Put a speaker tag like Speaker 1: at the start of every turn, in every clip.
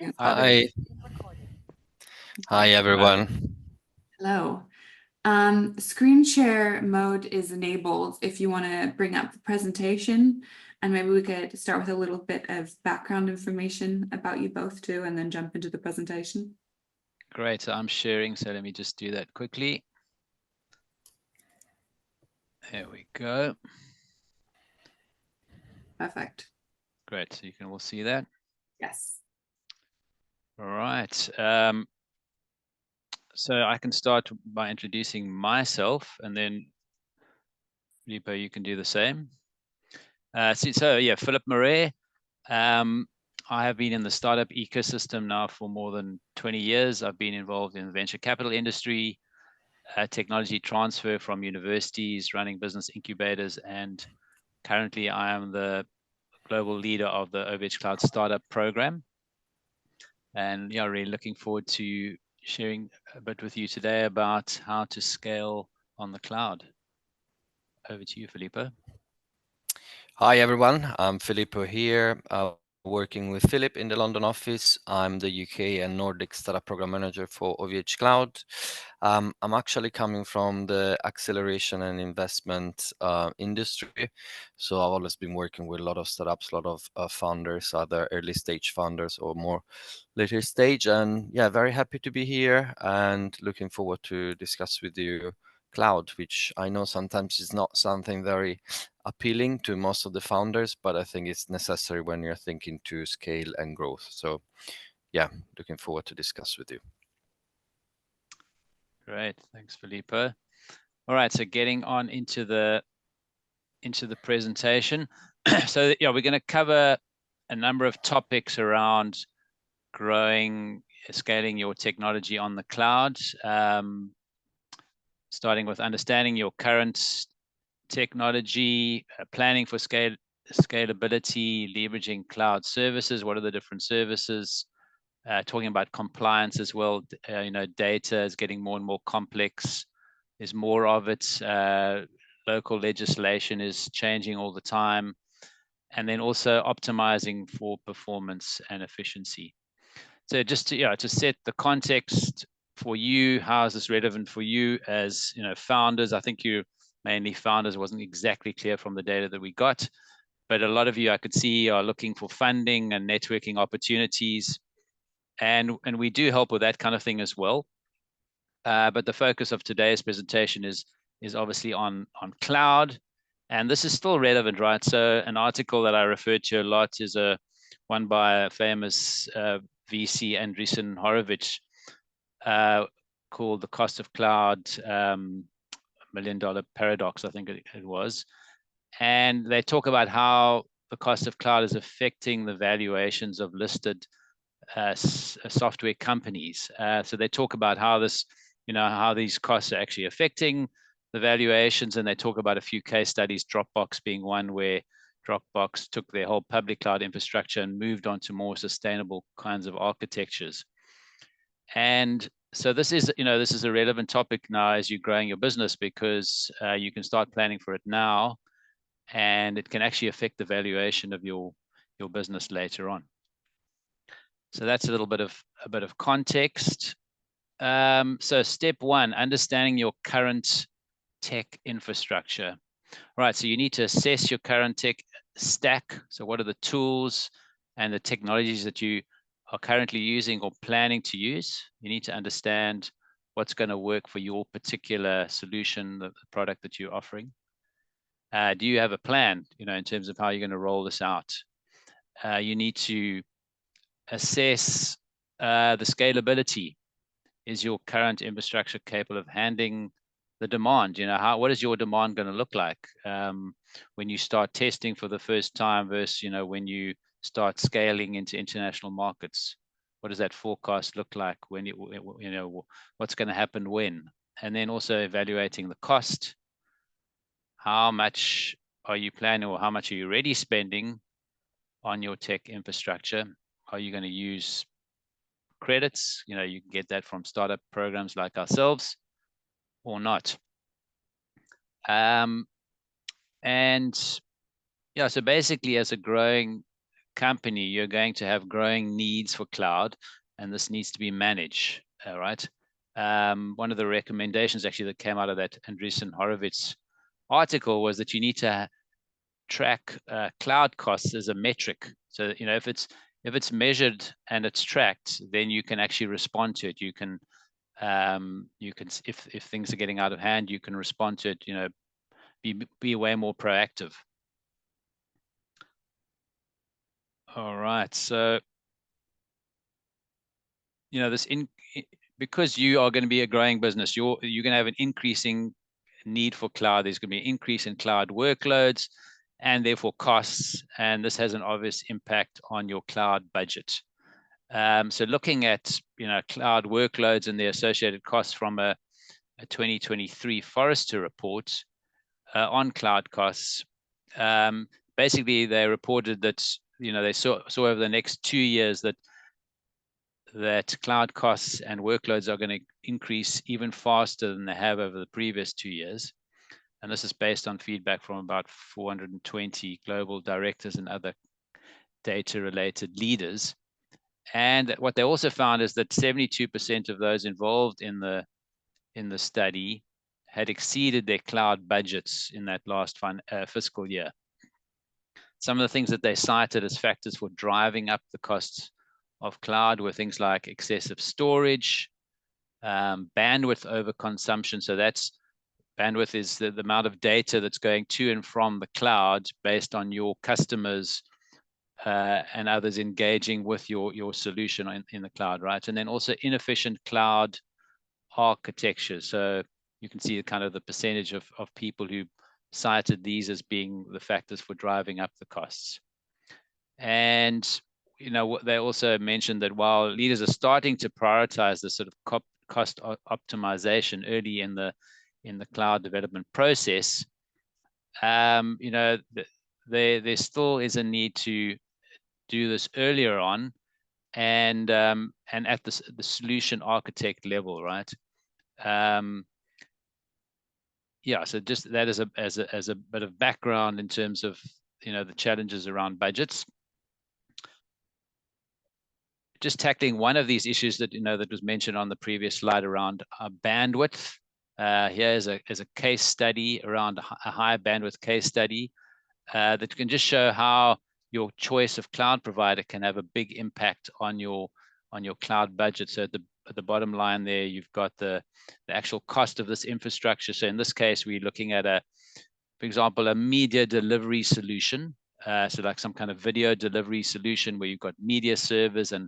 Speaker 1: Hi, hi
Speaker 2: Hello.
Speaker 1: everyone.
Speaker 3: Hello. Screen share mode is enabled if you want to bring up the presentation, and maybe we could start with a little bit of background information about you both too, and then jump into the presentation.
Speaker 2: Great. So I'm sharing. So let me just do that quickly. There we go.
Speaker 3: Perfect.
Speaker 2: Great. So you can all see that.
Speaker 3: Yes.
Speaker 2: All right. So I can start by introducing myself, and then Filippo, you can do the same. So yeah, Philip Marais. Um, I have been in the startup ecosystem now for more than 20 years. I've been involved in the venture capital industry, technology transfer from universities, running business incubators, and currently I am the global leader of the OVH Cloud Startup Program. And yeah, really looking forward to sharing a bit with you today about how to scale on the cloud. Over to you, Filippo.
Speaker 1: Hi everyone. I'm Filippo here, working with Philip in the London office. I'm the UK and Nordic Startup Program Manager for OVH Cloud. I'm actually coming from the acceleration and investment industry. So I've always been working with a lot of startups, a lot of founders, either early stage founders or more later stage. And yeah, very happy to be here and looking forward to discuss with you cloud, which I know sometimes is not something very appealing to most of the founders, but I think it's necessary when you're thinking to scale and growth. So yeah, looking forward to discuss with you.
Speaker 2: Great, thanks, Filippo. All right, so getting on into the presentation. So yeah, we're going to cover a number of topics around growing, scaling your technology on the cloud. Starting with understanding your current technology, planning for scalability, leveraging cloud services. What are the different services? Talking about compliance as well. Data is getting more and more complex. There's more of it. Local legislation is changing all the time. And then also optimizing for performance and efficiency. So just to set the context for you, how is this relevant for you as founders? I think you mainly founders wasn't exactly clear from the data that we got, but a lot of you I could see are looking for funding and networking opportunities, and we do help with that kind of thing as well. But the focus of today's presentation is obviously on cloud, and this is still relevant, right? So an article that I referred to a lot is one by a famous VC, Andreessen Horowitz, called "The Cost of Cloud: $1 Million Paradox," I think it was, and they talk about how the cost of cloud is affecting the valuations of listed software companies. So they talk about how how these costs are actually affecting the valuations, and they talk about a few case studies, Dropbox being one, where Dropbox took their whole public cloud infrastructure and moved on to more sustainable kinds of architectures. And so this is a relevant topic now as you're growing your business, because you can start planning for it now, and it can actually affect the valuation of your business later on. So that's a bit of context. So step one, understanding your current tech infrastructure. Right, so you need to assess your current tech stack. So what are the tools and the technologies that you are currently using or planning to use? You need to understand what's going to work for your particular solution, the product that you're offering. Do you have a plan, in terms of how you're going to roll this out? You need to assess the scalability. Is your current infrastructure capable of handling the demand? What is your demand going to look like when you start testing for the first time versus when you start scaling into international markets? What does that forecast look like? When what's going to happen when? And then also evaluating the cost. How much are you planning, or how much are you already spending on your tech infrastructure? Are you going to use credits? You can get that from startup programs like ourselves, or not. And yeah, so basically, as a growing company, you're going to have growing needs for cloud, and this needs to be managed. All right. One of the recommendations actually that came out of that Andreessen Horowitz article was that you need to track cloud costs as a metric. So, you know, if it's measured and it's tracked, then you can actually respond to it. You can if things are getting out of hand, you can respond to it, you know, be way more proactive. All right, so, you know, because you are going to be a growing business, you're going to have an increasing need for cloud. There's going to be an increase in cloud workloads and therefore costs, and this has an obvious impact on your cloud budget. So looking at, you know, cloud workloads and the associated costs from a 2023 Forrester report on cloud costs, basically they reported that, you know, they saw over the next 2 years that cloud costs and workloads are going to increase even faster than they have over the previous 2 years. And this is based on feedback from about 420 global directors and other data-related leaders. And what they also found is that 72% of those involved in the study had exceeded their cloud budgets in that last fiscal year. Some of the things that they cited as factors for driving up the costs of cloud were things like excessive storage, bandwidth overconsumption. So that's bandwidth is the amount of data that's going to and from the cloud based on your customers and others engaging with your solution in the cloud, right? And then also inefficient cloud architecture. So you can see kind of the percentage of people who cited these as being the factors for driving up the costs. And, you know, they also mentioned that while leaders are starting to prioritize the sort of cost optimization early in the cloud development process, you know, there still is a need to do this earlier on and at the solution architect level, right? Yeah, so just that as a bit of background in terms of, you know, the challenges around budgets. Just tackling one of these issues that, you know, that was mentioned on the previous slide around bandwidth. Here is a case study around a high bandwidth case study that can just show how your choice of cloud provider can have a big impact on your cloud budget. So at the bottom line there, you've got the actual cost of this infrastructure. So in this case, we're looking at for example, a media delivery solution. So like some kind of video delivery solution where you've got media servers and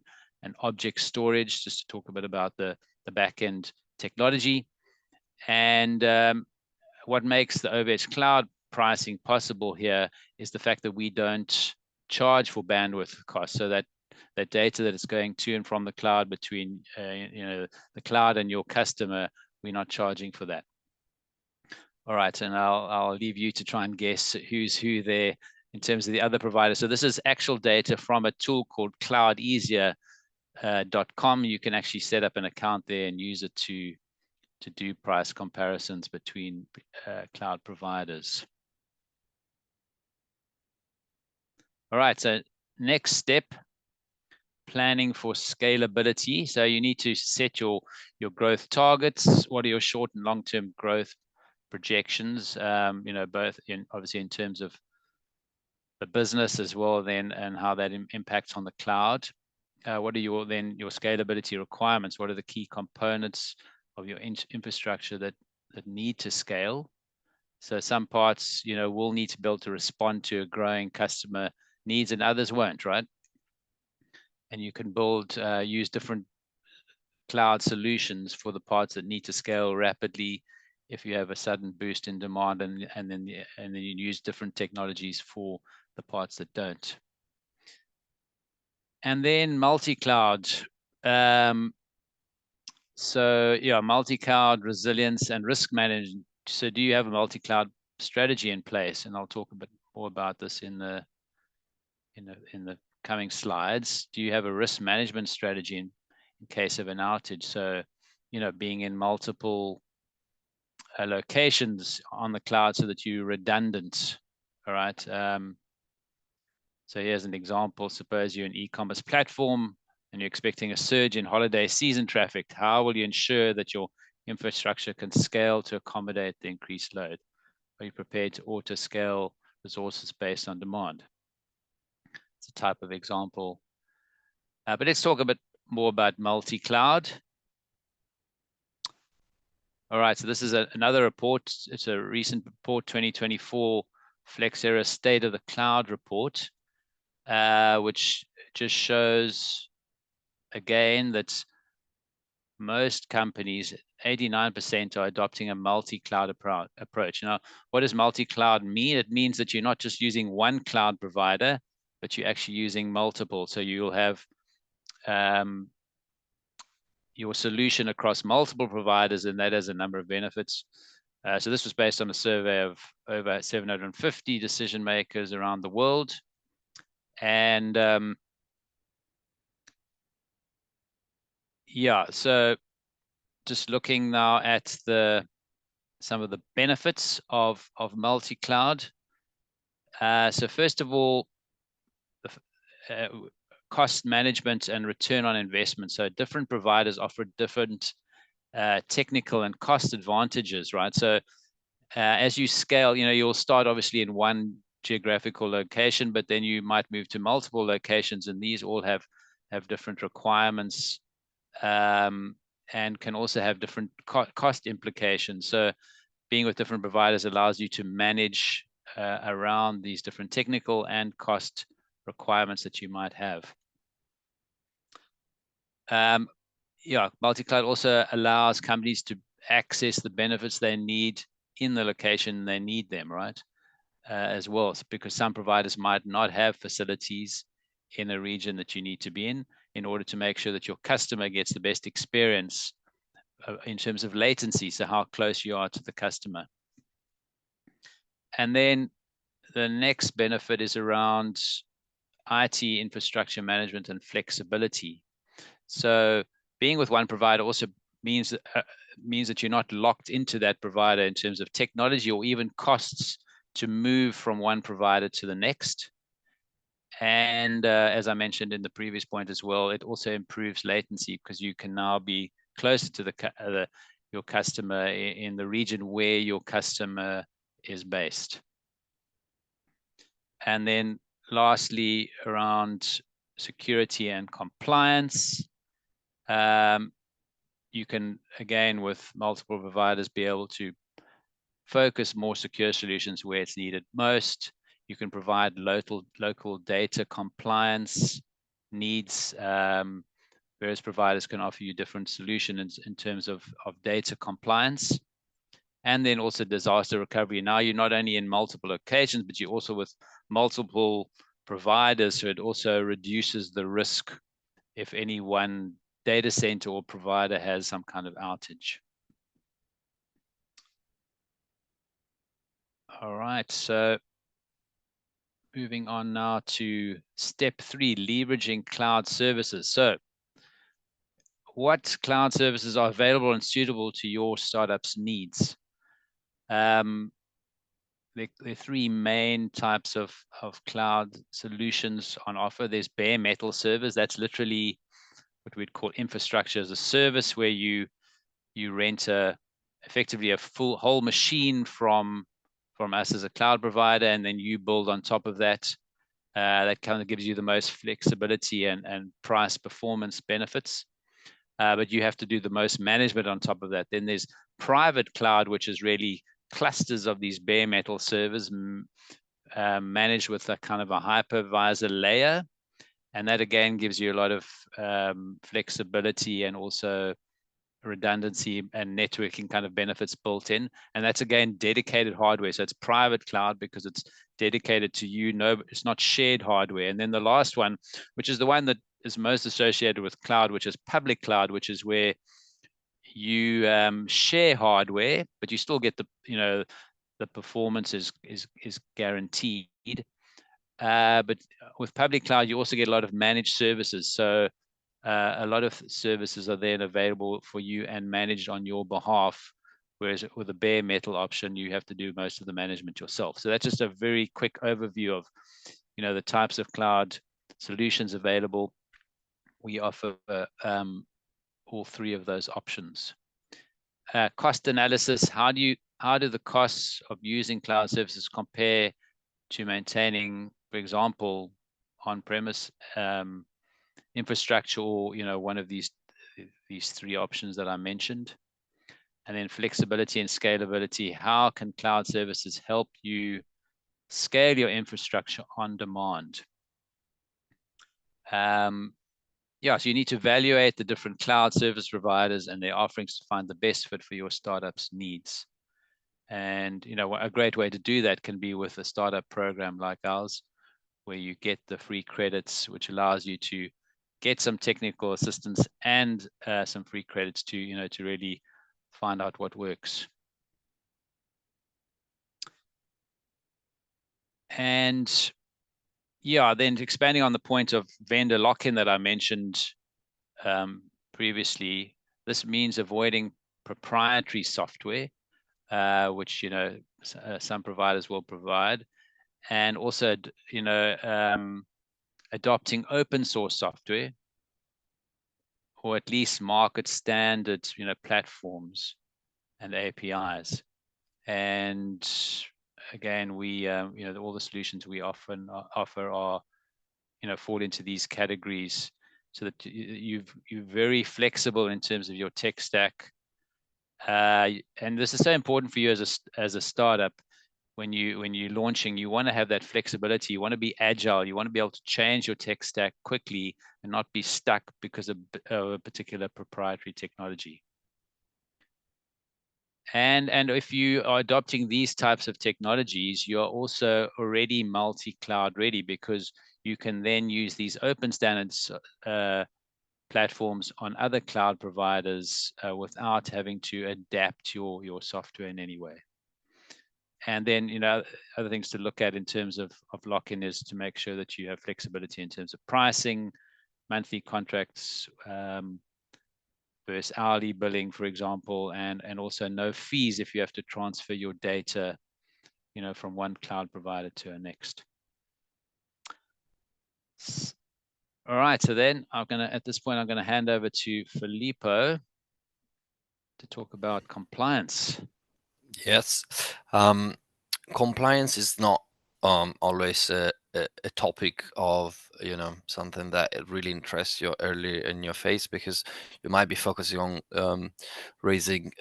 Speaker 2: object storage, just to talk a bit about the back-end technology. And what makes the OVH cloud pricing possible here is the fact that we don't charge for bandwidth costs. So that data that is going to and from the cloud between you know, the cloud and your customer, we're not charging for that. All right, and I'll leave you to try and guess who's who there in terms of the other providers. So this is actual data from a tool called cloudeasier.com. You can actually set up an account there and use it to do price comparisons between cloud providers. All right, so next step, planning for scalability. So you need to set your growth targets. What are your short and long-term growth projections? You know, both obviously in terms of the business as well, then, and how that impacts on the cloud. What are your scalability requirements? What are the key components of your infrastructure that need to scale? So some parts, you know, will need to be able to respond to a growing customer needs, and others won't, right? And you can use different cloud solutions for the parts that need to scale rapidly. If you have a sudden boost in demand, and then you use different technologies for the parts that don't. And then multi-cloud. So yeah, multi-cloud resilience and risk management. So do you have a multi-cloud strategy in place? And I'll talk a bit more about this in the coming slides. Do you have a risk management strategy in case of an outage? So, you know, being in multiple locations on the cloud so that you're redundant. All right. So here's an example. Suppose you're an e-commerce platform and you're expecting a surge in holiday season traffic. How will you ensure that your infrastructure can scale to accommodate the increased load? Are you prepared to auto-scale resources based on demand? It's a type of example. But let's talk a bit more about multi-cloud. All right, so this is another report. It's a recent report, 2024 Flexera State of the Cloud report, which just shows, again, that most companies, 89%, are adopting a multi-cloud approach. Now, what does multi-cloud mean? It means that you're not just using one cloud provider, but you're actually using multiple. So you'll have your solution across multiple providers, and that has a number of benefits. So this was based on a survey of over 750 decision makers around the world. And yeah, so just looking now at some of the benefits of multi-cloud. So first of all, cost management and return on investment. So different providers offer different technical and cost advantages, right? So as you scale, you'll start obviously in one geographical location, but then you might move to multiple locations, and these all have different requirements and can also have different cost implications. So being with different providers allows you to manage around these different technical and cost requirements that you might have. Yeah, multi-cloud also allows companies to access the benefits they need in the location they need them, right? As well, because some providers might not have facilities in a region that you need to be in order to make sure that your customer gets the best experience in terms of latency, so how close you are to the customer. And then the next benefit is around IT infrastructure management and flexibility. So being with one provider also means that you're not locked into that provider in terms of technology or even costs to move from one provider to the next. And as I mentioned in the previous point as well, it also improves latency because you can now be closer to your customer in the region where your customer is based. And then lastly, around security and compliance, you can, again, with multiple providers, be able to focus more secure solutions where it's needed most. You can provide local data compliance needs. Various providers can offer you different solutions in terms of data compliance. And then also disaster recovery. Now you're not only in multiple locations, but you're also with multiple providers. So it also reduces the risk if any one data center or provider has some kind of outage. All right, so moving on now to step 3, leveraging cloud services. So what cloud services are available and suitable to your startup's needs? There are 3 main types of cloud solutions on offer. There's bare metal servers. That's literally what we'd call infrastructure as a service, where you rent effectively a whole machine from us as a cloud provider, and then you build on top of that. That kind of gives you the most flexibility and price performance benefits. But you have to do the most management on top of that. Then there's private cloud, which is really clusters of these bare metal servers managed with a kind of a hypervisor layer. And that, again, gives you a lot of flexibility and also redundancy and networking kind of benefits built in. And that's, again, dedicated hardware. So it's private cloud because it's dedicated to you. No, it's not shared hardware. And then the last one, which is the one that is most associated with cloud, which is public cloud, which is where you share hardware, but you still get the performance is guaranteed. But with public cloud, you also get a lot of managed services. So a lot of services are then available for you and managed on your behalf, whereas with a bare metal option, you have to do most of the management yourself. So that's just a very quick overview of the types of cloud solutions available. We offer all three of those options. Cost analysis: how do the costs of using cloud services compare to maintaining, for example, on-premise infrastructure, or one of these three options that I mentioned? And then flexibility and scalability: how can cloud services help you scale your infrastructure on demand? Yeah, so you need to evaluate the different cloud service providers and their offerings to find the best fit for your startup's needs. And a great way to do that can be with a startup program like ours, where you get the free credits, which allows you to get some technical assistance and some free credits to to really find out what works. And yeah, then expanding on the point of vendor lock-in that I mentioned previously, this means avoiding proprietary software, which some providers will provide, and also adopting open source software, or at least market standard platforms and APIs. And again, we all the solutions we often offer are fall into these categories, so that you're very flexible in terms of your tech stack. And this is so important for you as a startup. When you're launching, you want to have that flexibility. You want to be agile. You want to be able to change your tech stack quickly and not be stuck because of a particular proprietary technology. And if you are adopting these types of technologies, you are also already multi-cloud ready, because you can then use these open standards platforms on other cloud providers without having to adapt your software in any way. And then, other things to look at in terms of lock-in is to make sure that you have flexibility in terms of pricing, monthly contracts versus hourly billing, for example, and also no fees if you have to transfer your data, from one cloud provider to a next. All right, so then at this point, I'm gonna hand over to Filippo to talk about compliance.
Speaker 1: Yes. Compliance is not always a topic of something that it really interests you early in your phase, because you might be focusing on raising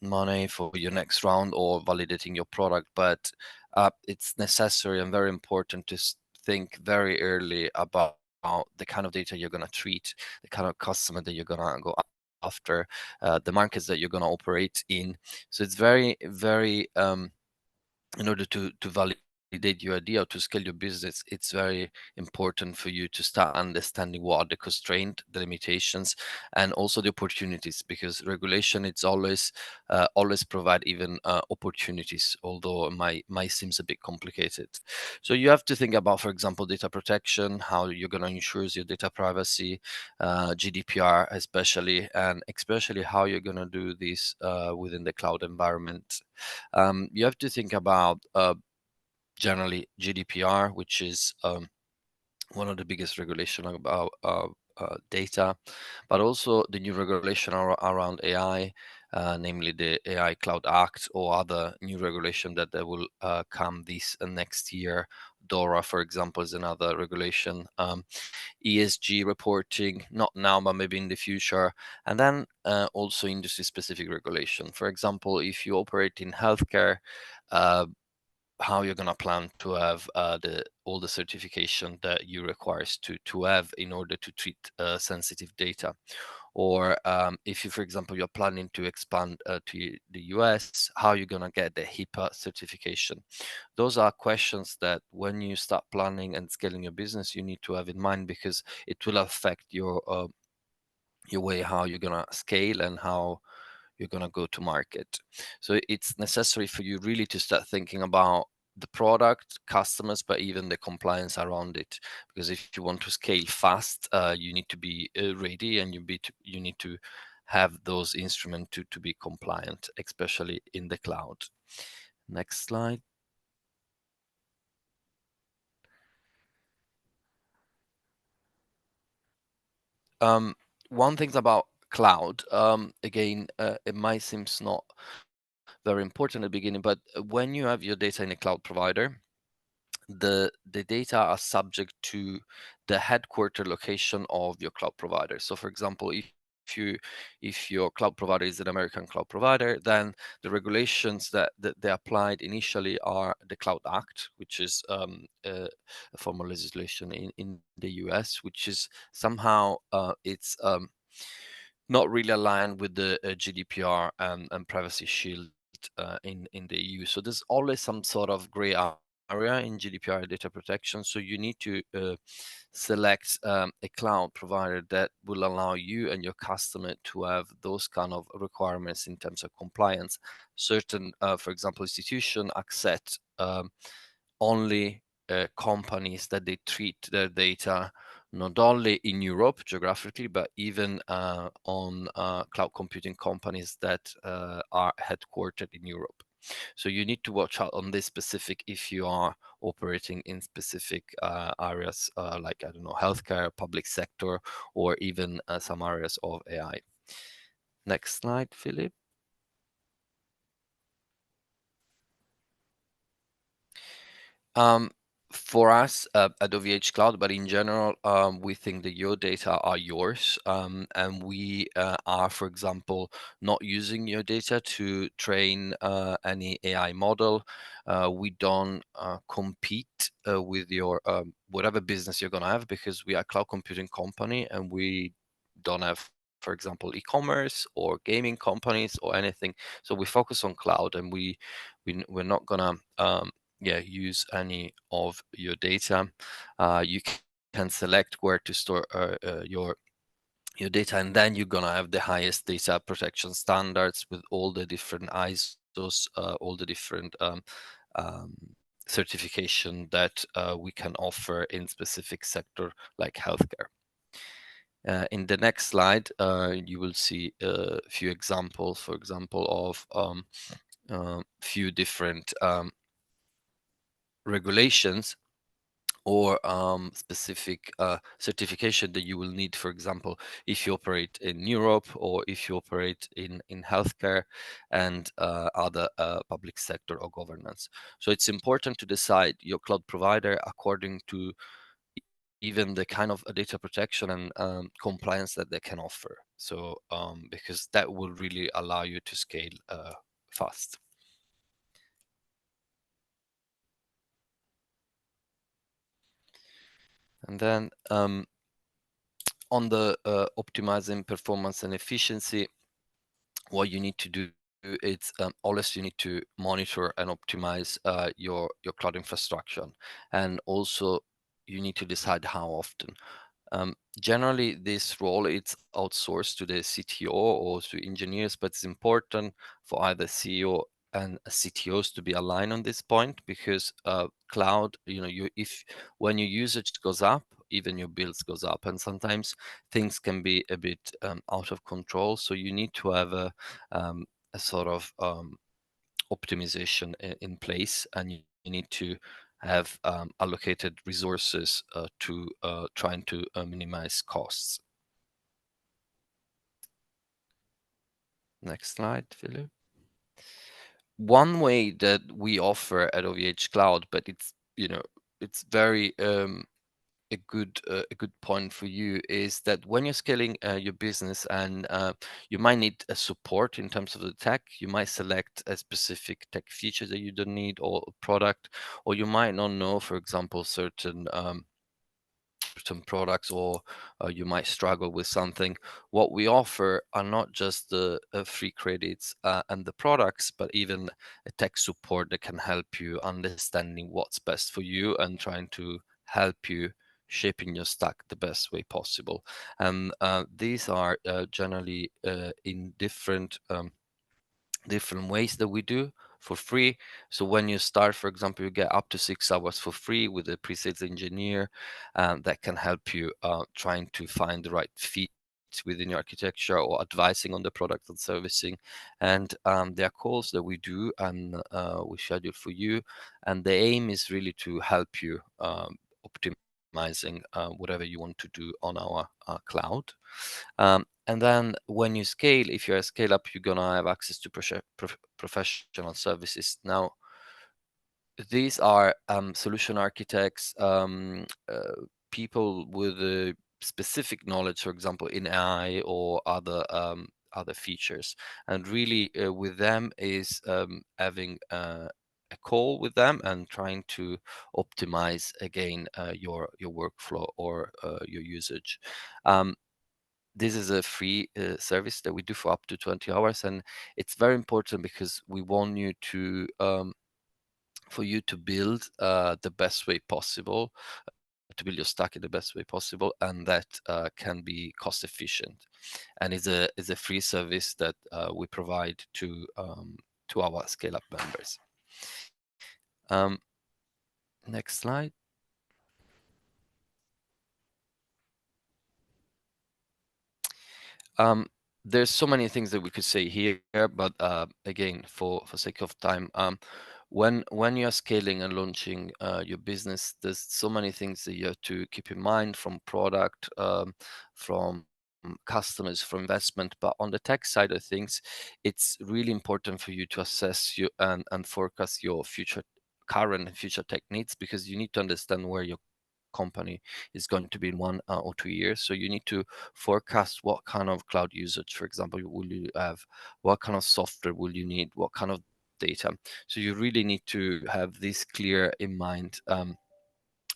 Speaker 1: money for your next round or validating your product, but it's necessary and very important to think very early about the kind of data you're going to treat, the kind of customer that you're going to go after, the markets that you're going to operate in. So it's very, very in order to validate your idea or to scale your business, it's very important for you to start understanding what are the constraints, the limitations, and also the opportunities, because regulation it's always provide even opportunities, although it might seems a bit complicated. So you have to think about, for example, data protection, how you're going to ensure your data privacy, GDPR especially, and especially how you're going to do this within the cloud environment. You have to think about generally GDPR, which is one of the biggest regulation about data, but also the new regulation around AI, namely the AI Cloud Act, or other new regulation that will come this next year. DORA, for example, is another regulation. ESG reporting, not now, but maybe in the future. And then also industry-specific regulation. For example, if you operate in healthcare, how you're gonna plan to have all the certification that you requires to have in order to treat sensitive data. Or if you, for example, you're planning to expand to the US, how you're gonna get the HIPAA certification. Those are questions that when you start planning and scaling your business, you need to have in mind, because it will affect your way how you're gonna scale and how you're going to go to market. So it's necessary for you really to start thinking about the product, customers, but even the compliance around it. Because if you want to scale fast, you need to be ready, and you need to have those instruments to be compliant, especially in the cloud. Next slide. One thing about cloud, again, it might seem not very important at the beginning, but when you have your data in a cloud provider, the data are subject to the headquarter location of your cloud provider. So for example, if your cloud provider is an American cloud provider, then the regulations that they applied initially are the Cloud Act, which is a formal legislation in the US, which is somehow it's not really aligned with the GDPR and Privacy Shield in the EU. So there's always some sort of gray area in GDPR data protection. So you need to select a cloud provider that will allow you and your customer to have those kind of requirements in terms of compliance. Certain, for example, institution accept only companies that they treat their data not only in Europe geographically, but even on cloud computing companies that are headquartered in Europe. So you need to watch out on this specific if you are operating in specific areas like, I don't know, healthcare, public sector, or even some areas of AI. Next slide, Philip. Um, for us at OVH Cloud, but in general, we think that your data are yours, and we are, for example, not using your data to train any AI model. We don't compete with your whatever business you're going to have, because we are a cloud computing company and we don't have, for example, e-commerce or gaming companies or anything. So we focus on cloud, and we're not gonna use any of your data. You can select where to store your data, and then you're gonna have the highest data protection standards with all the different ISOs, all the different um, certification that we can offer in specific sector like healthcare. In the next slide, you will see a few examples, for example, of few different regulations or specific certification that you will need, for example, if you operate in Europe or if you operate in healthcare and other public sector or governance. So it's important to decide your cloud provider according to even the kind of data protection and compliance that they can offer. So because that will really allow you to scale fast. And then on the optimizing performance and efficiency, what you need to do is always you need to monitor and optimize your cloud infrastructure, and also you need to decide how often. Generally, this role it's outsourced to the CTO or to engineers, but it's important for either CEO and CTOs to be aligned on this point, because cloud, if when your usage goes up, even your bills goes up, and sometimes things can be a bit out of control. So you need to have a sort of optimization in place, and you need to have allocated resources to trying to minimize costs. Next slide, Philip. One way that we offer at OVH Cloud, but it's very a good point for you, is that when you're scaling your business and you might need a support in terms of the tech, you might select a specific tech feature that you don't need or a product, or you might not know, for example, certain products, or you might struggle with something. What we offer are not just the free credits and the products, but even a tech support that can help you understanding what's best for you and trying to help you shaping your stack the best way possible. And these are generally in different ways that we do for free. So when you start, for example, you get up to 6 hours for free with a pre-sales engineer that can help you trying to find the right fit within your architecture or advising on the product and servicing. And there are calls that we do and we schedule for you. And the aim is really to help you optimize optimizing whatever you want to do on our cloud. And then when you scale, if you're a scale up, you're gonna have access to professional services. Now, these are solution architects, people with a specific knowledge, for example, in AI or other features. And really, with them is having a call with them and trying to optimize again your workflow or your usage. Um, this is a free service that we do for up to 20 hours, and it's very important because we want you to for you to build the best way possible, to build your stack in the best way possible, and that can be cost efficient. And is a free service that we provide to our scale up members. Um, Next slide. Um, there's so many things that we could say here, but again, for sake of time, when you're scaling and launching your business, there's so many things that you have to keep in mind, from product, from customers, from investment. But on the tech side of things, it's really important for you to assess you and forecast your current and future tech needs, because you need to understand where your company is going to be in 1 or 2 years. So you need to forecast what kind of cloud usage, for example, will you have, what kind of software will you need, what kind of data. So you really need to have this clear in mind.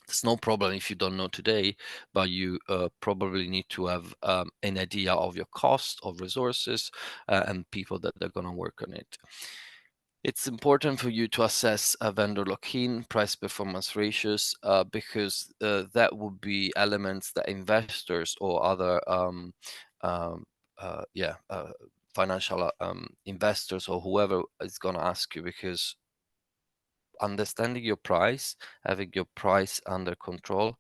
Speaker 1: It's no problem if you don't know today, but you probably need to have an idea of your cost of resources and people that are going to work on it. It's important for you to assess a vendor lock-in, price performance ratios, because that would be elements that investors or other um, yeah, financial investors or whoever is going to ask you, because understanding your price, having your price under control,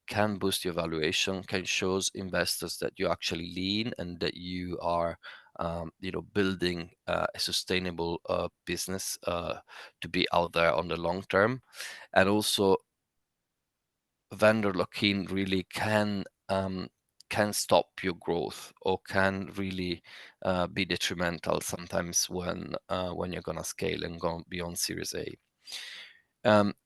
Speaker 1: can boost your valuation, can shows investors that you're actually lean and that you are building a sustainable business to be out there on the long term. And also, vendor lock-in really can stop your growth, or can really be detrimental sometimes when you're gonna scale and go beyond Series A.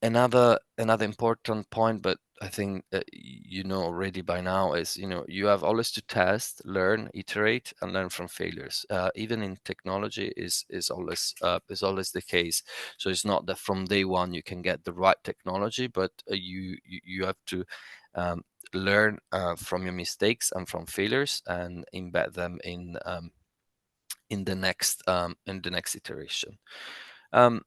Speaker 1: Another important point, but I think that you know already by now, is you have always to test, learn, iterate, and learn from failures. Even in technology is always the case. So it's not that from day one you can get the right technology, but you have to um, learn from your mistakes and from failures and embed them in the next iteration. Um,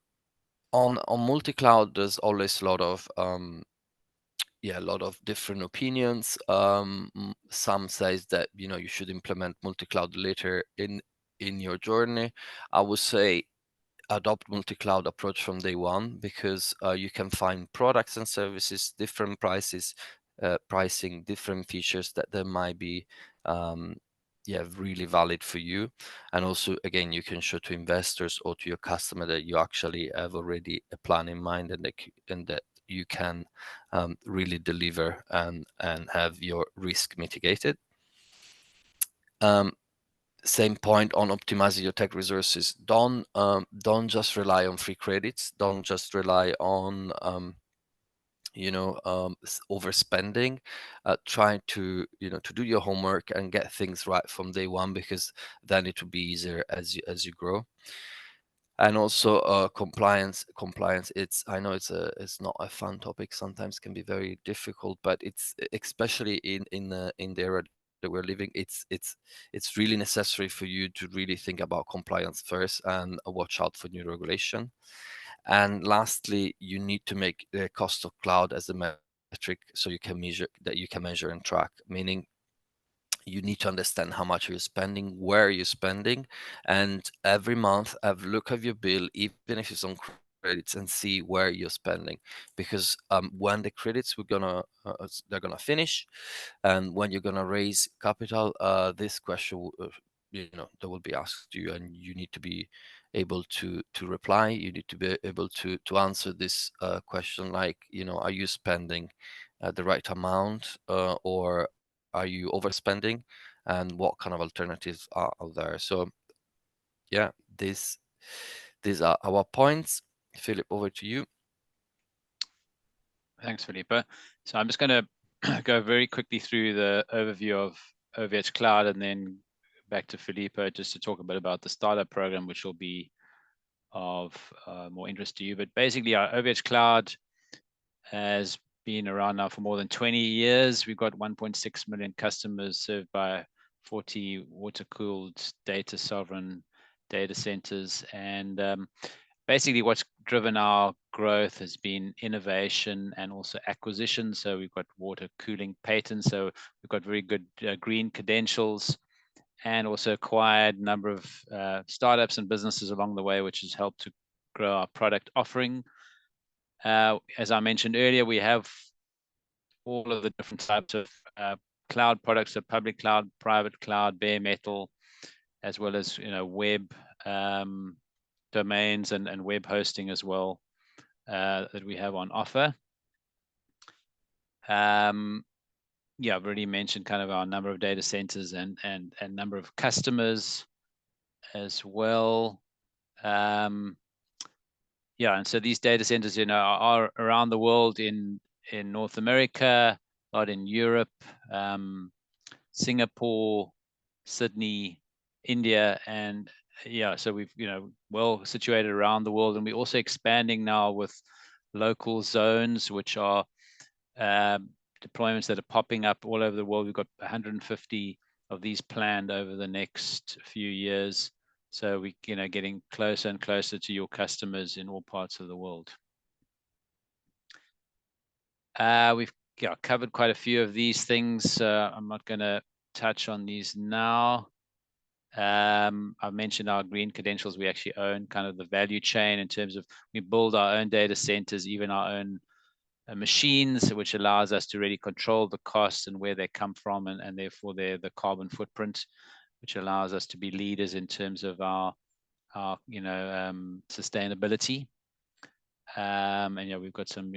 Speaker 1: on multi-cloud, there's always a lot of different opinions. Some says that you should implement multi-cloud later in your journey. I would say adopt multi-cloud approach from day one, because you can find products and services, different pricing, different features that there might be really valid for you. And also, again, you can show to investors or to your customer that you actually have already a plan in mind, and that you can really deliver and have your risk mitigated. Um, Same point on optimizing your tech resources. Don't just rely on free credits. Don't just rely on overspending. Try to do your homework and get things right from day one, because then it will be easier as you grow. And also compliance, I know it's not a fun topic, sometimes can be very difficult, but it's especially in the era that we're living, it's really necessary for you to really think about compliance first and watch out for new regulation. And lastly, you need to make the cost of cloud as a metric, so you can measure and track, meaning you need to understand how much you're spending, where you're spending, and every month have a look at your bill, even if it's on credits, and see where you're spending. Because when the credits they're gonna finish, and when you're gonna raise capital, this question that will be asked to you, and you need to be able to reply. You need to be able to answer this question, like, are you spending the right amount, or are you overspending, and what kind of alternatives are out there? So yeah, these are our points. Philip, over to you.
Speaker 2: Thanks, Felipe. So I'm just going to go very quickly through the overview of OVH Cloud and then back to Felipe just to talk a bit about the startup program, which will be of more interest to you. But basically, our OVH Cloud has been around now for more than 20 years. We've got 1.6 million customers served by 40 water-cooled data sovereign data centers. And basically what's driven our growth has been innovation and also acquisition. So we've got water cooling patents. So we've got very good green credentials, and also acquired a number of startups and businesses along the way, which has helped to grow our product offering. As I mentioned earlier, we have all of the different types of cloud products, so public cloud, private cloud, bare metal, as well as web domains and web hosting as well, that we have on offer. Yeah, I've already mentioned kind of our number of data centers and number of customers as well. Yeah, and so these data centers, are around the world in North America, a lot in Europe, Singapore, Sydney, India, and yeah, so we've well situated around the world, and we're also expanding now with local zones, which are deployments that are popping up all over the world. We've got 150 of these planned over the next few years. So we, getting closer and closer to your customers in all parts of the world. We've covered quite a few of these things. I'm not going to touch on these now. I've mentioned our green credentials. We actually own kind of the value chain in terms of we build our own data centers, even our own machines, which allows us to really control the costs and where they come from, and therefore the carbon footprint, which allows us to be leaders in terms of our sustainability. And we've got some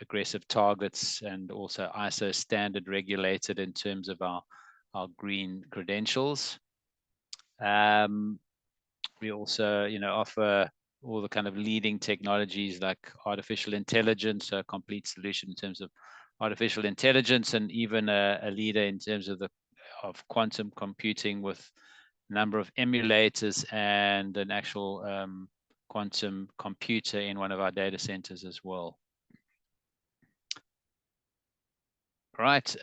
Speaker 2: aggressive targets and also ISO standard regulated in terms of our green credentials. We also offer all the kind of leading technologies like artificial intelligence, a complete solution in terms of artificial intelligence, and even a leader in terms of quantum computing with a number of emulators and an actual quantum computer in one of our data centers as well. Right,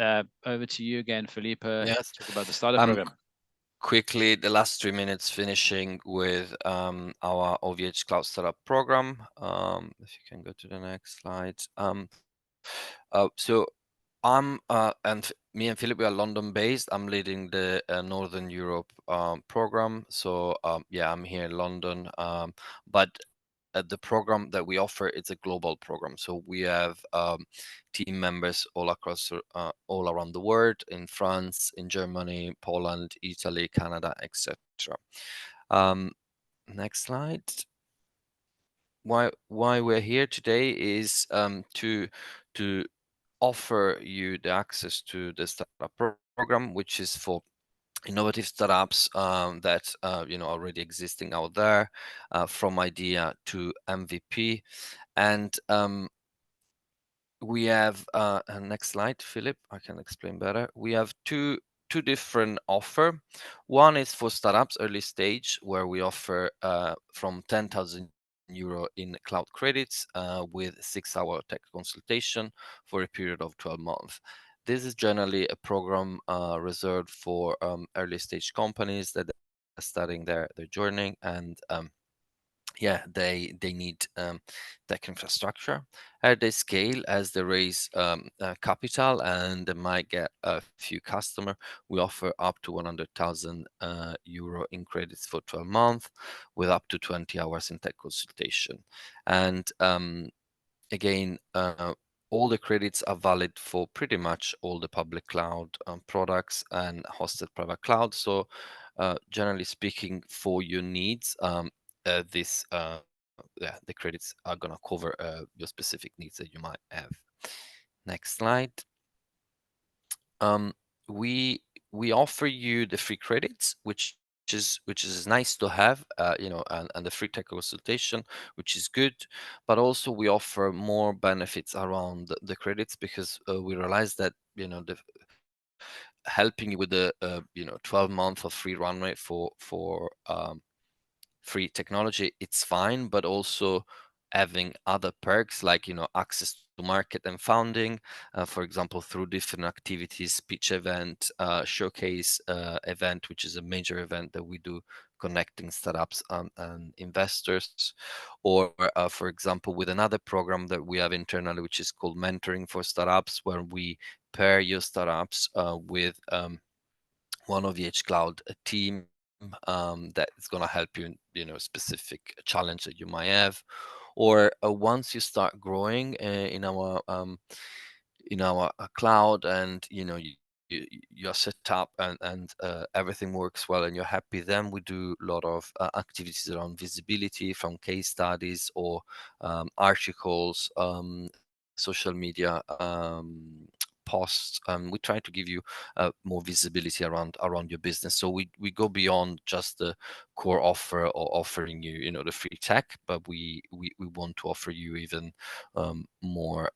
Speaker 2: over to you again, Felipe.
Speaker 1: Yes.
Speaker 2: Talk about the startup program.
Speaker 1: Quickly, the last 3 minutes, finishing with our OVH Cloud Startup Program. If you can go to the next slide. So I'm and me and Philip, we are London based. I'm leading the Northern Europe program. So yeah, I'm here in London. But the program that we offer, it's a global program. So we have team members all across, all around the world, in France, in Germany, Poland, Italy, Canada, etc. Next slide. Why we're here today is to offer you the access to the startup program, which is for innovative startups that already existing out there, from idea to MVP. And we have next slide, Philip, I can explain better. We have two different offer. One is for startups early stage, where we offer from 10,000 euro in cloud credits with 6-hour tech consultation for a period of 12 months. This is generally a program reserved for early stage companies that are starting their journey, and yeah, they need tech infrastructure. As they scale, as they raise capital, and they might get a few customers, we offer up to 100,000 euro in credits for 12 months, with up to 20 hours in tech consultation. And again, all the credits are valid for pretty much all the public cloud products and hosted private cloud. So generally speaking, for your needs, the credits are going to cover your specific needs that you might have. Next slide. Um, we we offer you the free credits, which is nice to have, and the free tech consultation, which is good. But also we offer more benefits around the credits because we realize that helping you with the 12 month of free runway for free technology, it's fine, but also having other perks like access to market and funding, for example, through different activities, pitch event, showcase event, which is a major event that we do connecting startups and investors, or for example, with another program that we have internally, which is called mentoring for startups, where we pair your startups with one of VH Cloud a team that is going to help you in specific challenge that you might have, or once you start growing in our cloud, and you're set up and everything works well and you're happy, then we do a lot of activities around visibility, from case studies or articles, social media posts. We try to give you more visibility around your business. So we go beyond just the core offer or offering you the free tech, but we want to offer you even more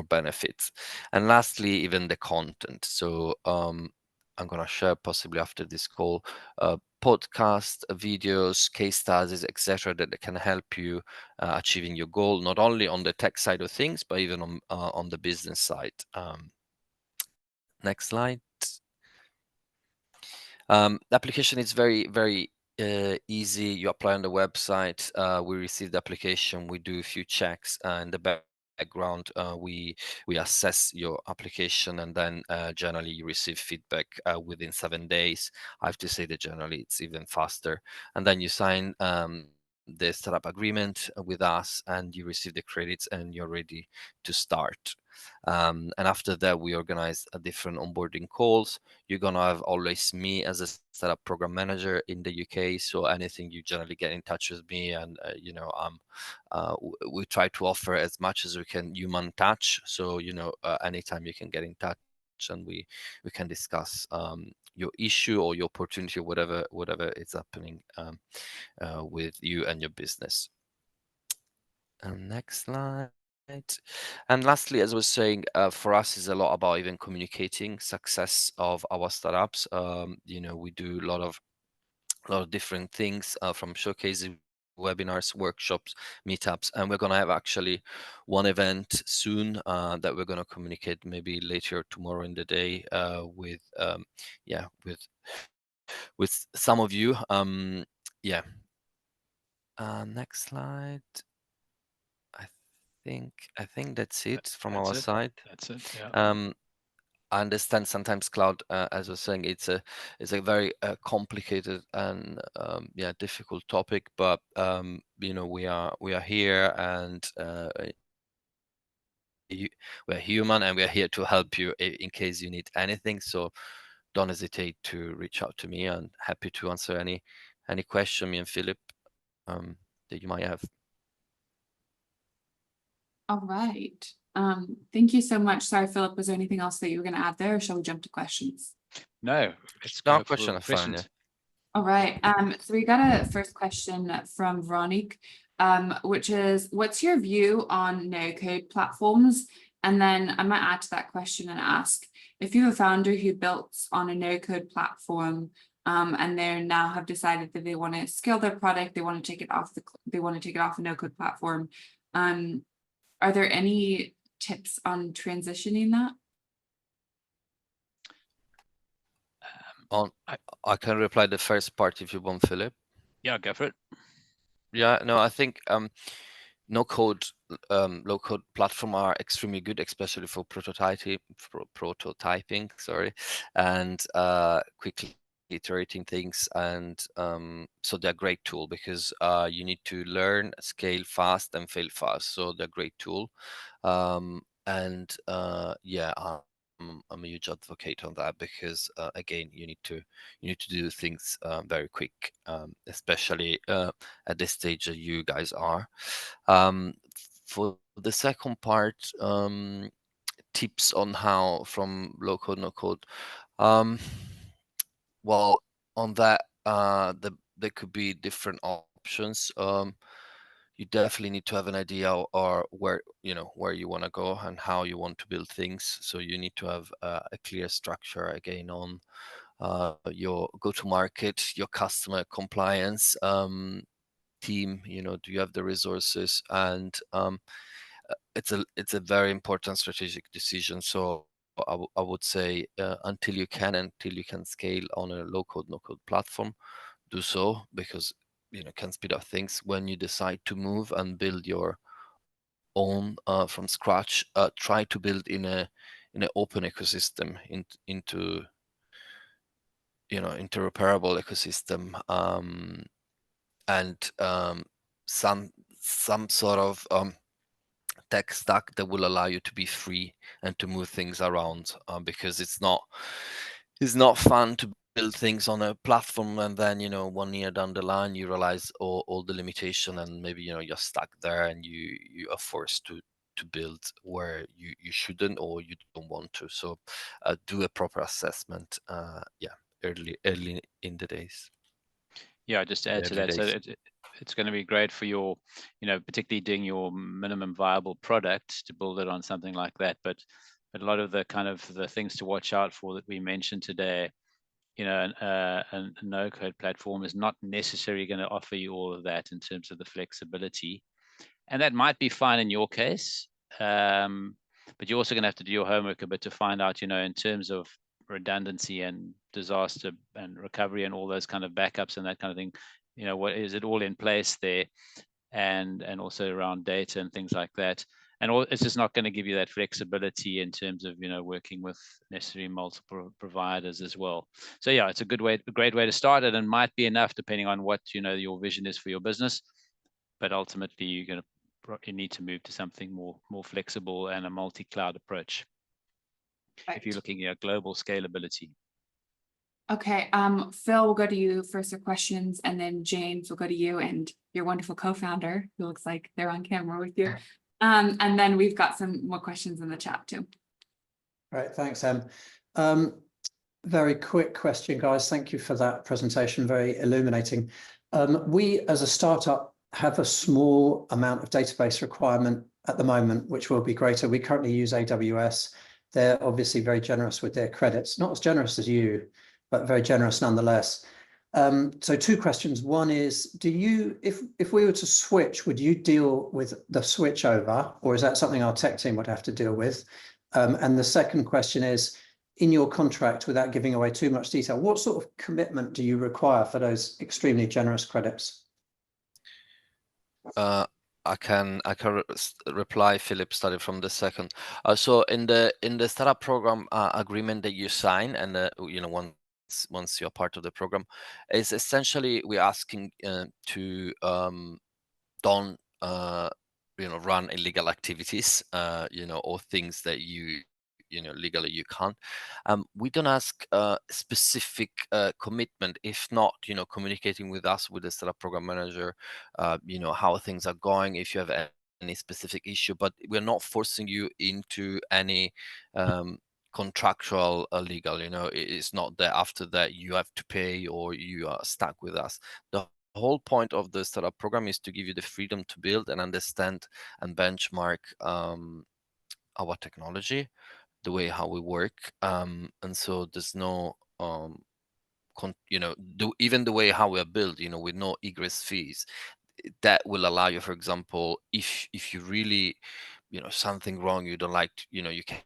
Speaker 1: benefits. And lastly, even the content. So I'm going to share possibly after this call podcast videos, case studies, etc., that can help you achieving your goal, not only on the tech side of things, but even on the business side. Next slide. The application is very, very easy. You apply on the website. We receive the application. We do a few checks in the background. We assess your application, and then generally you receive feedback within 7 days. I have to say that generally it's even faster. And then you sign the startup agreement with us, and you receive the credits, and you're ready to start. And after that, we organize a different onboarding calls. You're gonna have always me as a startup program manager in the UK. So anything, you generally get in touch with me, and we try to offer as much as we can human touch. So anytime you can get in touch, and we can discuss your issue or your opportunity, or whatever is happening with you and your business. Next slide. And lastly, as I was saying, for us is a lot about even communicating success of our startups. We do a lot of different things, from showcasing webinars, workshops, meetups, and we're going to have actually one event soon that we're going to communicate maybe later tomorrow in the day with yeah with some of you. Yeah. Next slide. I I think that's it from
Speaker 2: That's
Speaker 1: our
Speaker 2: it.
Speaker 1: side.
Speaker 2: That's it. Yeah.
Speaker 1: Um, I understand sometimes cloud, as I was saying, it's a very complicated and difficult topic, but we are here, and we're human, and we are here to help you in case you need anything. So don't hesitate to reach out to me, and happy to answer any question, me and Philip, that you might have.
Speaker 3: All right. Thank you so much. Sorry, Philip, was there anything else that you were going to add there, or shall we jump to questions?
Speaker 2: No, let's
Speaker 1: No
Speaker 2: go
Speaker 1: question,
Speaker 2: for
Speaker 1: I find, yeah.
Speaker 2: questions.
Speaker 3: All right. So we got a first question from Veronique, which is, what's your view on no-code platforms? And then I might add to that question and ask, if you're a founder who built on a no-code platform, and they now have decided that they want to scale their product, they want to take it off a no-code platform. Are there any tips on transitioning that?
Speaker 1: On,
Speaker 2: I,
Speaker 1: I can reply the first part if you want, Philip.
Speaker 2: yeah, go for it.
Speaker 1: Yeah, no, I think no code, low code platform are extremely good, especially for prototyping, sorry, and quickly iterating things. And so they're a great tool because you need to learn, scale fast, and fail fast. So they're a great tool. And yeah, I'm a huge advocate on that because again, you need to do things very quick, especially at this stage that you guys are. For the second part, tips on how from low code, no code. Um, well, on that, there could be different options. You definitely need to have an idea or where where you want to go and how you want to build things. So you need to have a clear structure again on your go-to-market, your customer compliance team. Do you have the resources? And it's a very important strategic decision. So I would say until you can scale on a low code no code platform, do so, because it can speed up things. When you decide to move and build your own from scratch, try to build in an open ecosystem, into interoperable ecosystem, and some sort of tech stack that will allow you to be free and to move things around, because it's not fun to build things on a platform and then 1 year down the line you realize all the limitation, and maybe you're stuck there and you are forced to build where you shouldn't or you don't want to. So do a proper assessment, yeah, early in the days.
Speaker 2: Yeah, just to add to
Speaker 1: Early
Speaker 2: that, so
Speaker 1: days.
Speaker 2: it's going to be great for your, particularly doing your minimum viable product to build it on something like that. But a lot of the kind of the things to watch out for that we mentioned today, a no-code platform is not necessarily going to offer you all of that in terms of the flexibility, and that might be fine in your case. But you're also going to have to do your homework a bit to find out, in terms of redundancy and disaster and recovery and all those kind of backups and that kind of thing. What is it all in place there, and also around data and things like that. And it's just not going to give you that flexibility in terms of working with necessarily multiple providers as well. So yeah, it's a great way to start it, and might be enough depending on what your vision is for your business. But ultimately, you need to move to something more flexible and a multi-cloud approach if you're
Speaker 3: Right.
Speaker 2: looking at global scalability.
Speaker 3: Okay, Phil, we'll go to you for some questions, and then James will go to you and your wonderful co-founder, who looks like they're on camera with you. And then we've got some more questions in the chat too.
Speaker 4: Right, thanks, Em. Very quick question, guys. Thank you for that presentation, very illuminating. We, as a startup, have a small amount of database requirement at the moment, which will be greater. We currently use AWS. They're obviously very generous with their credits, not as generous as you, but very generous nonetheless. So 2 questions. One is, do you, if we were to switch, would you deal with the switch over, or is that something our tech team would have to deal with? And the second question is, in your contract, without giving away too much detail, what sort of commitment do you require for those extremely generous credits?
Speaker 1: I can reply, Philip, starting from the second. So in the startup program agreement that you sign, and once you're part of the program, is essentially we're asking to don't run illegal activities, or things that legally you can't. We don't ask specific commitment, if not communicating with us, with the startup program manager, how things are going, if you have any specific issue, but we're not forcing you into any contractual legal. It's not that after that you have to pay or you are stuck with us. The whole point of the startup program is to give you the freedom to build and understand and benchmark our technology, the way how we work, and so there's no even the way how we are built, with no egress fees. That will allow you, for example, if you really something wrong, you don't like you can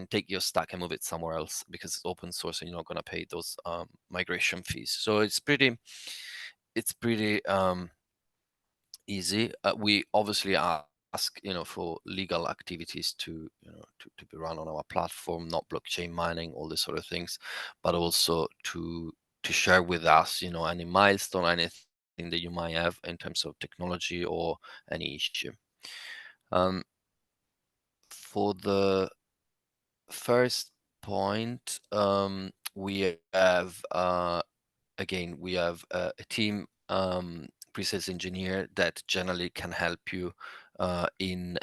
Speaker 1: take your stack and move it somewhere else because it's open source and you're not going to pay those migration fees. So it's pretty easy. We obviously ask for legal activities to be run on our platform, not blockchain mining, all these sort of things, but also to share with us any milestone, anything that you might have in terms of technology or any issue. For the first point, we have again, we have a team, pre-sales engineer that generally can help you in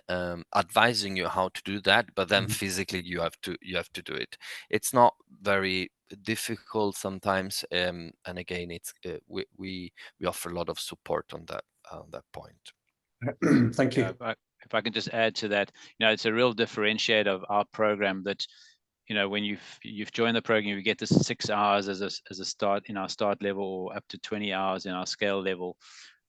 Speaker 1: advising you how to do that, but then
Speaker 4: Mhm.
Speaker 1: physically you have to do it. It's not very difficult sometimes, and again, it's we offer a lot of support on that point.
Speaker 4: Thank
Speaker 2: Yeah,
Speaker 4: you.
Speaker 2: if I can just add to that, it's a real differentiator of our program that, when you've joined the program, you get this 6 hours as a start in our start level, or up to 20 hours in our scale level,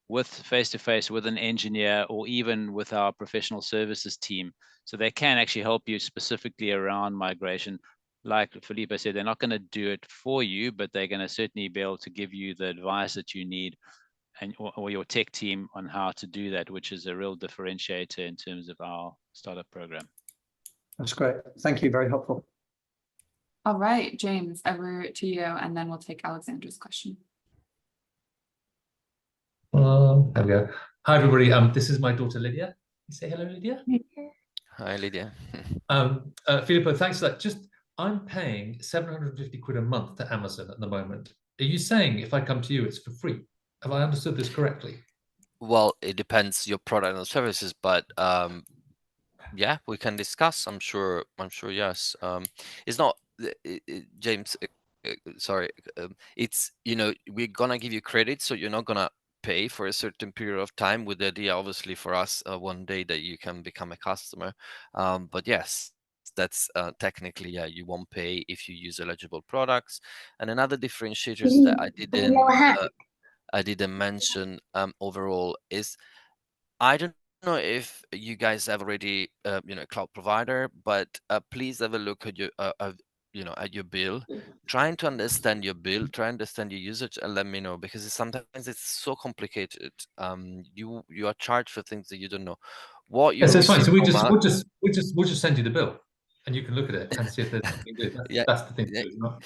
Speaker 2: with face-to-face with an engineer, or even with our professional services team. So they can actually help you specifically around migration. Like Felipe said, they're not going to do it for you, but they're going to certainly be able to give you the advice that you need, and or your tech team, on how to do that, which is a real differentiator in terms of our startup program.
Speaker 4: That's great. Thank you. Very helpful.
Speaker 3: All right, James, over to you, and then we'll take Alexandra's question.
Speaker 5: There we go. Hi, everybody. This is my daughter, Lydia. You say hello, Lydia.
Speaker 1: Hi, Lydia.
Speaker 5: Filippo, thanks for that. I'm paying 750 quid a month to Amazon at the moment. Are you saying if I come to you, it's for free? Have I understood this correctly?
Speaker 1: Well, it depends your product and services, but yeah, we can discuss. I'm sure. Yes. It's not James. Sorry. It's we're gonna give you credit, so you're not gonna pay for a certain period of time. With the idea, obviously, for us, one day that you can become a customer. But yes, that's technically, yeah, you won't pay if you use eligible products. And another differentiators that I didn't mention overall is, I don't know if you guys have already cloud provider, but please have a look at your at your bill, trying to understand your bill, try to understand your usage, and let me know, because sometimes it's so complicated. You are charged for things that you don't know what you
Speaker 5: Yes, that's fine.
Speaker 1: receive
Speaker 5: So
Speaker 1: from us.
Speaker 5: we'll just send you the bill, and you can look at it and see if there's something good.
Speaker 1: Yeah.
Speaker 5: That's the thing to
Speaker 1: Yeah.
Speaker 5: do, isn't it?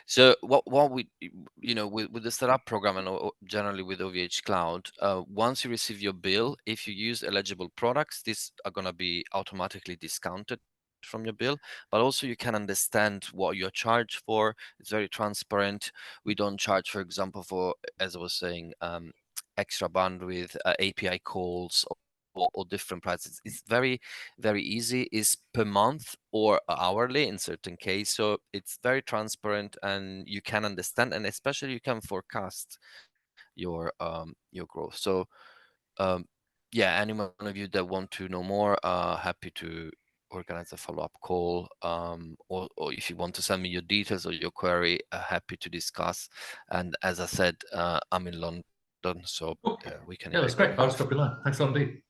Speaker 1: So what we with the startup program, and generally with OVH Cloud, once you receive your bill, if you use eligible products, these are going to be automatically discounted from your bill. But also you can understand what you're charged for. It's very transparent. We don't charge, for example, for, as I was saying, extra bandwidth, API calls, or different prices. It's very easy. It's per month or hourly in certain case. So it's very transparent, and you can understand, and especially you can forecast your growth. So um, yeah, any one of you that want to know more, happy to organize a follow-up call, or if you want to send me your details or your query, happy to discuss. And as I said, I'm in London, so we can
Speaker 5: Yeah, that's great. I'll just drop your line. Thanks a lot indeed.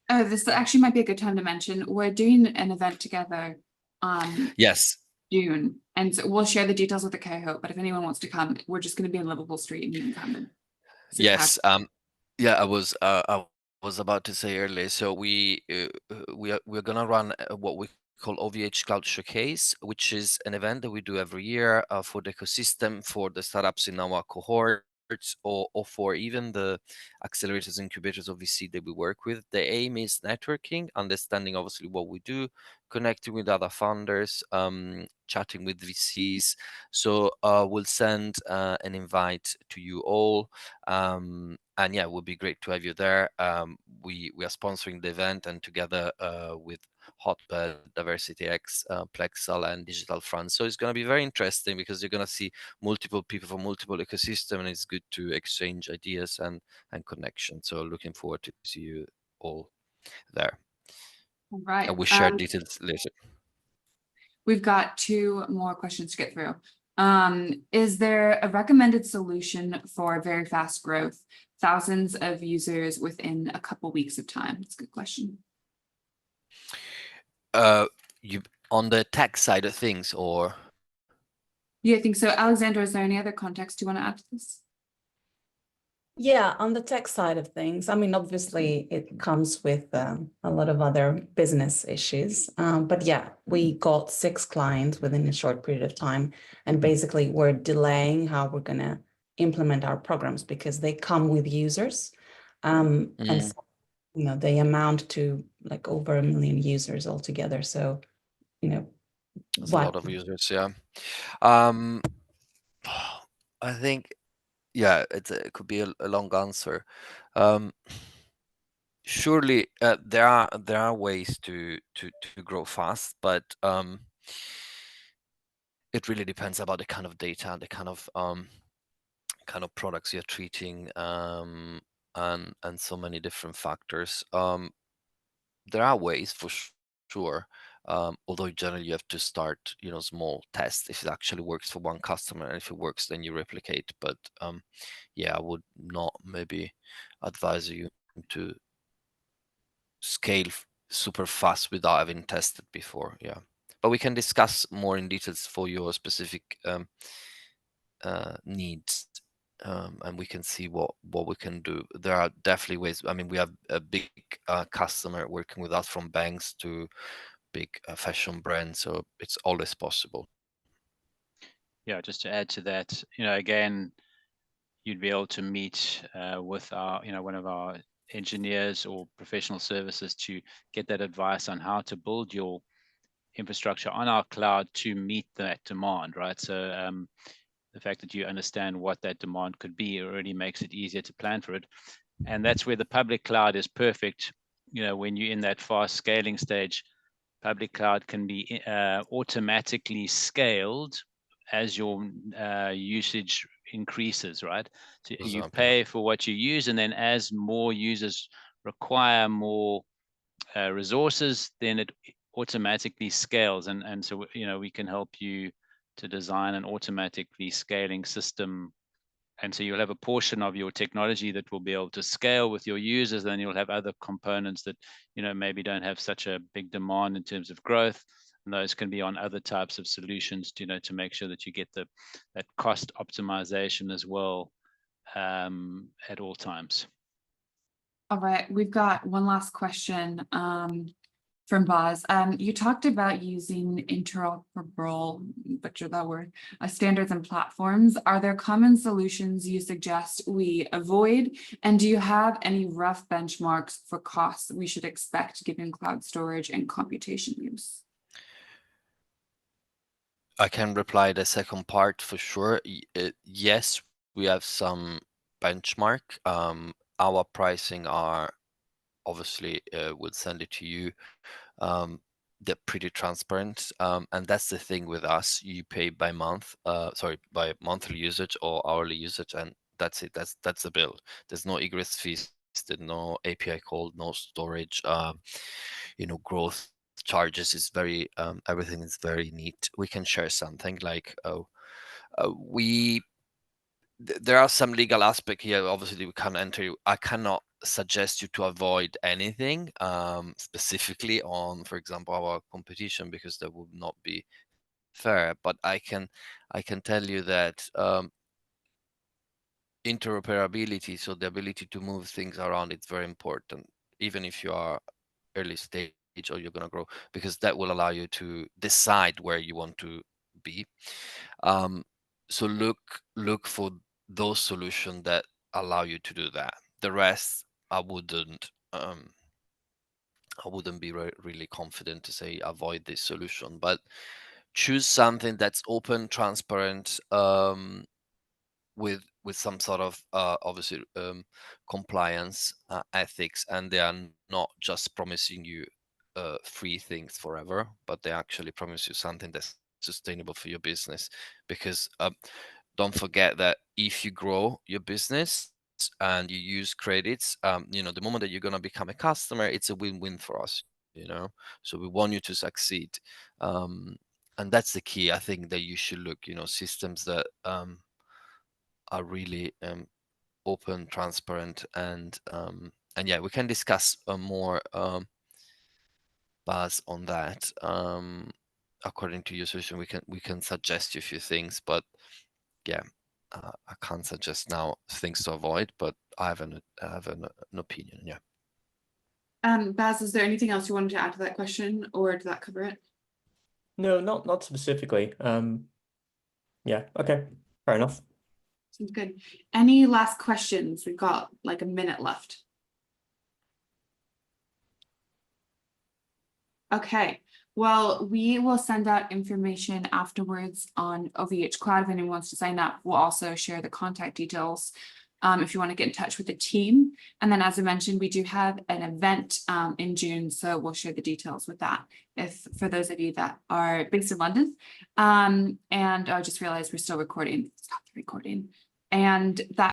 Speaker 3: Oh, this actually might be a good time to mention we're doing an event together
Speaker 1: Yes.
Speaker 3: June, and so we'll share the details with the cohort. But if anyone wants to come, we're just going to be in Liverpool Street, and you can come in.
Speaker 1: Yes. Yeah, I was about to say earlier. So we're gonna run what we call OVH Cloud Showcase, which is an event that we do every year for the ecosystem, for the startups in our cohorts, or for even the accelerators, incubators, or VC that we work with. The aim is networking, understanding obviously what we do, connecting with other founders, chatting with VCs. So we'll send an invite to you all. And yeah, it would be great to have you there. We are sponsoring the event, and together with Hotbed, DiversityX, Plexal, and Digital France. So it's going to be very interesting, because you're going to see multiple people from multiple ecosystem, and it's good to exchange ideas and connections. So looking forward to see you all there.
Speaker 3: All right.
Speaker 1: And we share details later.
Speaker 3: We've got two more questions to get through. Is there a recommended solution for very fast growth, thousands of users within a couple weeks of time? That's a good question.
Speaker 1: You on the tech side of things, or?
Speaker 3: Yeah, I think so. Alexandra, is there any other context you want to add to this?
Speaker 6: Yeah, on the tech side of things, I mean, obviously it comes with a lot of other business issues. But yeah, we got 6 clients within a short period of time, and basically we're delaying how we're going to implement our programs because they come with users. And so, they amount to like over 1 million users altogether. So,
Speaker 1: There's a lot of users, yeah. I think, yeah, it could be a long answer. surely there are ways to grow fast, but it really depends about the kind of data, the kind of products you're treating, and so many different factors. There are ways for sure, although generally you have to start, small tests if it actually works for one customer, and if it works, then you replicate. But yeah, I would not maybe advise you to scale super fast without having tested before. Yeah, but we can discuss more in details for your specific needs, and we can see what we can do. There are definitely ways. I mean, we have a big customer working with us, from banks to big fashion brands, so it's always possible.
Speaker 2: Yeah, just to add to that, again, you'd be able to meet with our, one of our engineers or professional services to get that advice on how to build your infrastructure on our cloud to meet that demand, right? So the fact that you understand what that demand could be already makes it easier to plan for it. And that's where the public cloud is perfect. When you're in that fast scaling stage, public cloud can be automatically scaled as your usage increases, right? So you pay for what you use, and then as more users require more resources, then it automatically scales. And so, we can help you to design an automatically scaling system. And so you'll have a portion of your technology that will be able to scale with your users. Then you'll have other components that, maybe don't have such a big demand in terms of growth. And those can be on other types of solutions, to make sure that you get that cost optimization as well, at all times.
Speaker 3: All right, we've got one last question from Boz. You talked about using interoperable, butcher that word, standards and platforms. Are there common solutions you suggest we avoid? And do you have any rough benchmarks for costs we should expect given cloud storage and computation use?
Speaker 1: I can reply the second part for sure. Yes, we have some benchmark. Our pricing are obviously, we'll send it to you. They're pretty transparent, and that's the thing with us. You pay by month, by monthly usage or hourly usage, and that's it. That's the bill. There's no egress fees, there's no API call, no storage. Growth charges is very, everything is very neat. We can share something like, there are some legal aspect here. Obviously, we can't enter. I cannot suggest you to avoid anything, specifically on, for example, our competition, because that would not be fair. But I can tell you that interoperability, so the ability to move things around, it's very important, even if you are early stage or you're going to grow, because that will allow you to decide where you want to be. So look for those solutions that allow you to do that. The rest, I wouldn't be really confident to say avoid this solution, but choose something that's open, transparent, with some sort of obviously compliance, ethics, and they are not just promising you free things forever, but they actually promise you something that's sustainable for your business. Because don't forget that if you grow your business and you use credits, the moment that you're going to become a customer, it's a win-win for us. So we want you to succeed, and that's the key. I think that you should look, systems that are really open, transparent, and yeah, we can discuss more buzz on that. According to your solution, we can suggest you a few things, but yeah, I can't suggest now things to avoid, but I have an opinion. Yeah.
Speaker 3: Baz, is there anything else you wanted to add to that question, or did that cover it?
Speaker 7: No, not specifically. Yeah, okay, fair enough.
Speaker 3: Sounds good. Any last questions? We've got like a minute left. Okay, well, we will send out information afterwards on OVH Cloud. If anyone wants to sign up, we'll also share the contact details if you want to get in touch with the team. And then, as I mentioned, we do have an event in June, so we'll share the details with that if for those of you that are based in London. And I just realized we're still recording. Stop the recording. And that